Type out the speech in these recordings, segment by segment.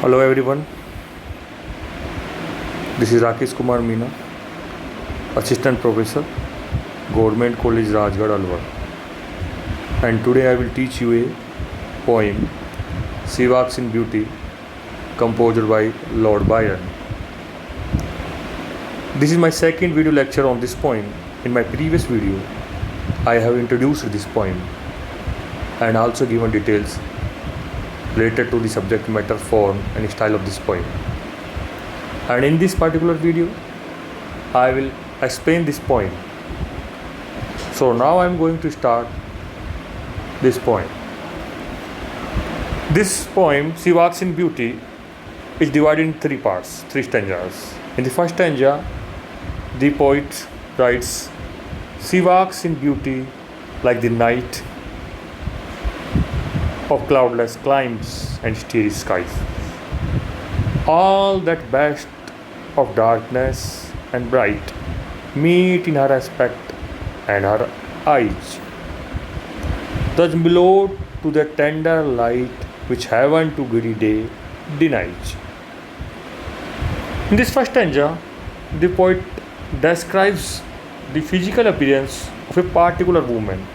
Hello everyone, this is Rakesh Kumar Meena, Assistant Professor, Government College Rajgarh Alwar, and today I will teach you a poem, She Walks in Beauty, composed by Lord Byron. This is my second video lecture on this poem. In my previous video, I have introduced this poem and also given details related to the subject matter, form and style of this poem. And in this particular video, I will explain this poem. So now I am going to start this poem. This poem, She Walks in Beauty, is divided in three parts, three stanzas. In the first stanza, the poet writes, "She walks in beauty like the night of cloudless climes and starry skies. All that best of darkness and bright meet in her aspect and her eyes. Thus mellowed to the tender light which heaven to giddy day denies." In this first stanza, the poet describes the physical appearance of a particular woman.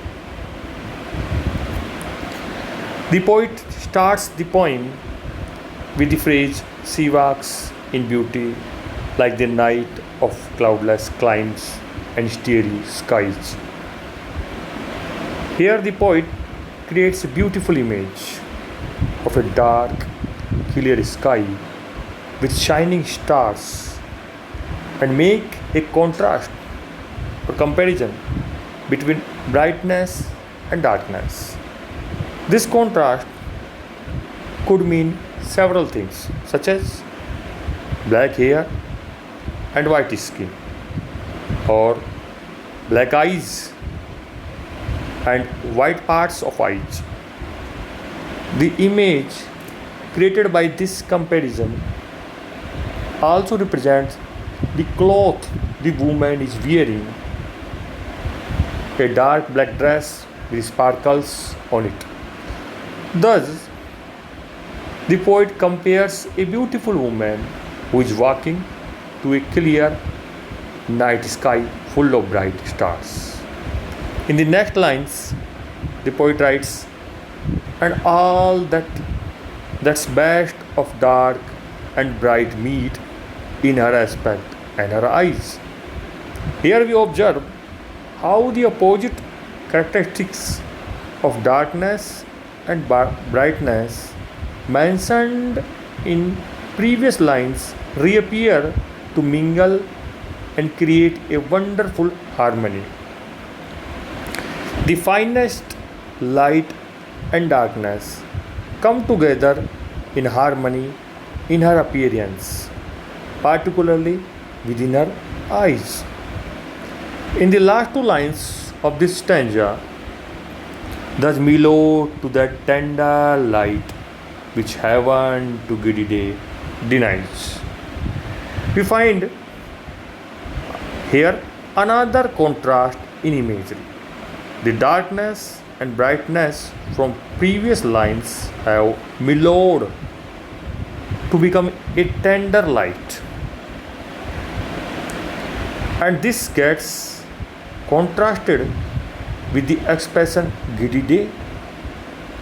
The poet starts the poem with the phrase, "She walks in beauty like the night of cloudless climes and starry skies." Here the poet creates a beautiful image of a dark, clear sky with shining stars and make a contrast or comparison between brightness and darkness. This contrast could mean several things, such as black hair and white skin, or black eyes and white parts of eyes. The image created by this comparison also represents the cloth the woman is wearing, a dark black dress with sparkles on it. Thus, the poet compares a beautiful woman who is walking to a clear night sky full of bright stars. In the next lines, the poet writes, "And all that's best of dark and bright meet in her aspect and her eyes." Here we observe how the opposite characteristics of darkness and brightness mentioned in previous lines reappear to mingle and create a wonderful harmony. The finest light and darkness come together in harmony in her appearance, particularly within her eyes. In the last two lines of this stanza, "Thus mellow to that tender light which heaven to giddy day denies," we find here another contrast in imagery. The darkness and brightness from previous lines have mellowed to become a tender light, and this gets contrasted with the expression giddy day,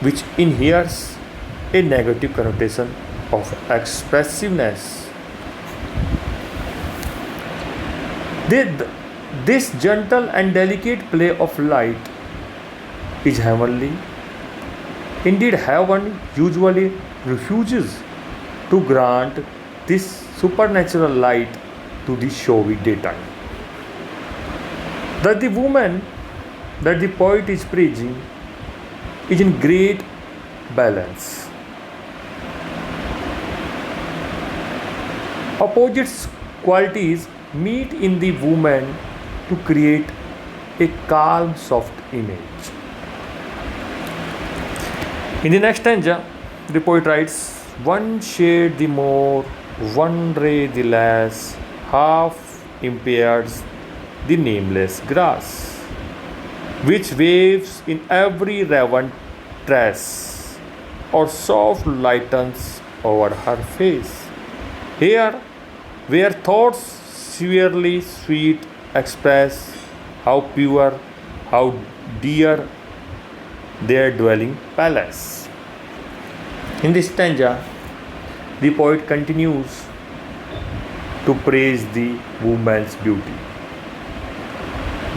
which inheres a negative connotation of expressiveness. This gentle and delicate play of light is heavenly. Indeed, heaven usually refuses to grant this supernatural light to the showy daytime. That the woman that the poet is praising is in great balance. Opposite qualities meet in the woman to create a calm, soft image. In the next stanza, the poet writes, "One shade the more, one ray the less, half impairs the nameless grass, which waves in every raven tress, or soft lightens over her face. Here, where thoughts severely sweet express how pure, how dear their dwelling palace. In this stanza, the poet continues to praise the woman's beauty,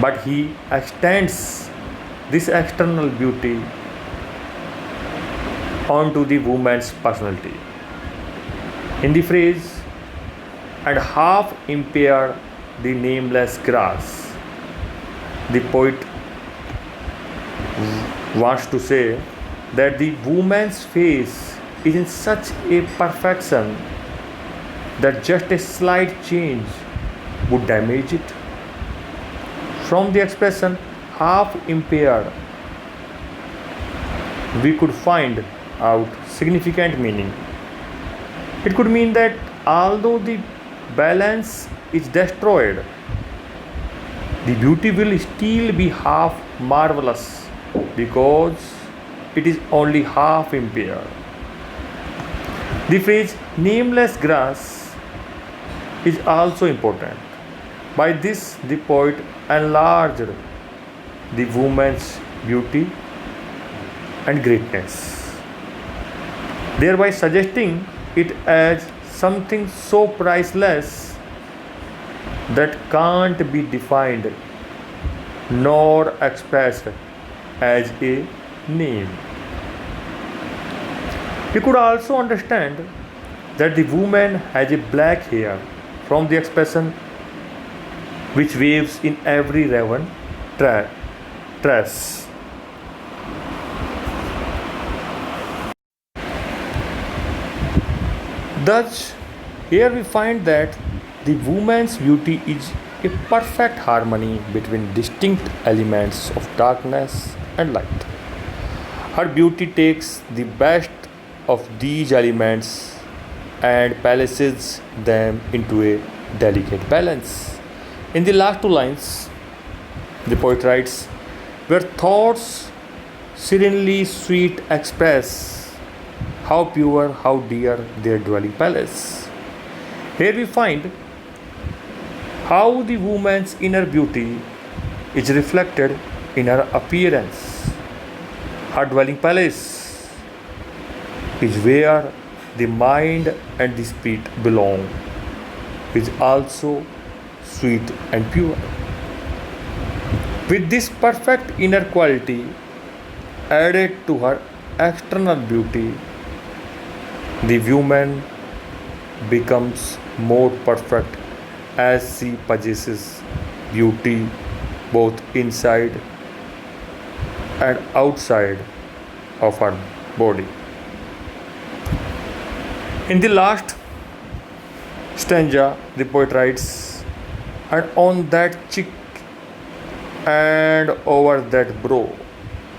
but he extends this external beauty onto the woman's personality. In the phrase, and half impaired the nameless grass, the poet wants to say that the woman's face is in such a perfection that just a slight change would damage it. From the expression half impaired, we could find out significant meaning. It could mean that although the balance is destroyed, the beauty will still be half marvelous because it is only half impaired. The phrase nameless grass is also important. By this, the poet enlarged the woman's beauty and greatness, thereby suggesting it as something so priceless that can't be defined nor expressed as a name. We could also understand that the woman has a black hair from the expression which waves in every raven tress. Thus, here we find that the woman's beauty is a perfect harmony between distinct elements of darkness and light. Her beauty takes the best of these elements and places them into a delicate balance. In the last two lines, the poet writes, where thoughts serenely sweet express how pure, how dear their dwelling palace. Here we find how the woman's inner beauty is reflected in her appearance. Her dwelling palace is where the mind and the spirit belong, is also sweet and pure. With this perfect inner quality added to her external beauty, the woman becomes more perfect as she possesses beauty both inside and outside of her body. In the last stanza, the poet writes, and on that cheek and over that brow,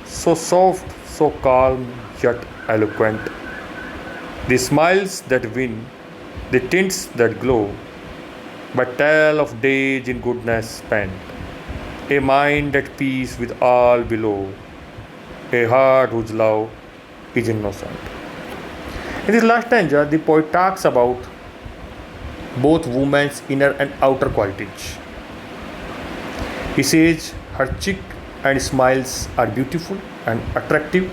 so soft, so calm, yet eloquent, the smiles that win, the tints that glow, but tell of days in goodness spent, a mind at peace with all below, a heart whose love is innocent. In this last stanza, the poet talks about both woman's inner and outer qualities. He says her cheek and smiles are beautiful and attractive.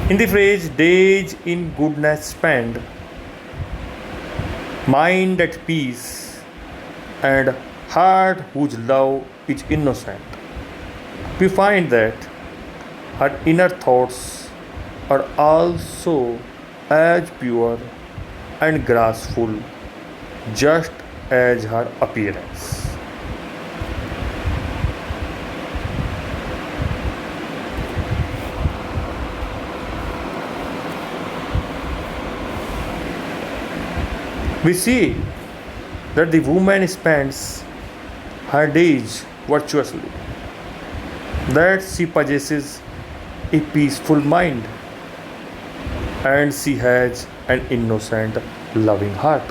In the phrase days in goodness spent, mind at peace, and heart whose love is innocent, we find that her inner thoughts are also as pure and graceful just as her appearance. We see that the woman spends her days virtuously, that she possesses a peaceful mind, and she has an innocent, loving heart.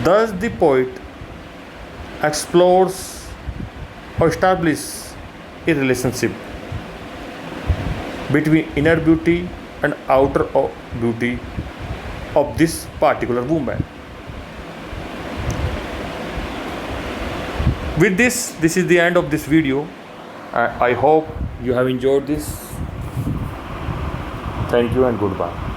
Thus, the poet explores or establishes a relationship between inner beauty and outer beauty of this particular woman. With this is the end of this video. I hope you have enjoyed this. Thank you and goodbye.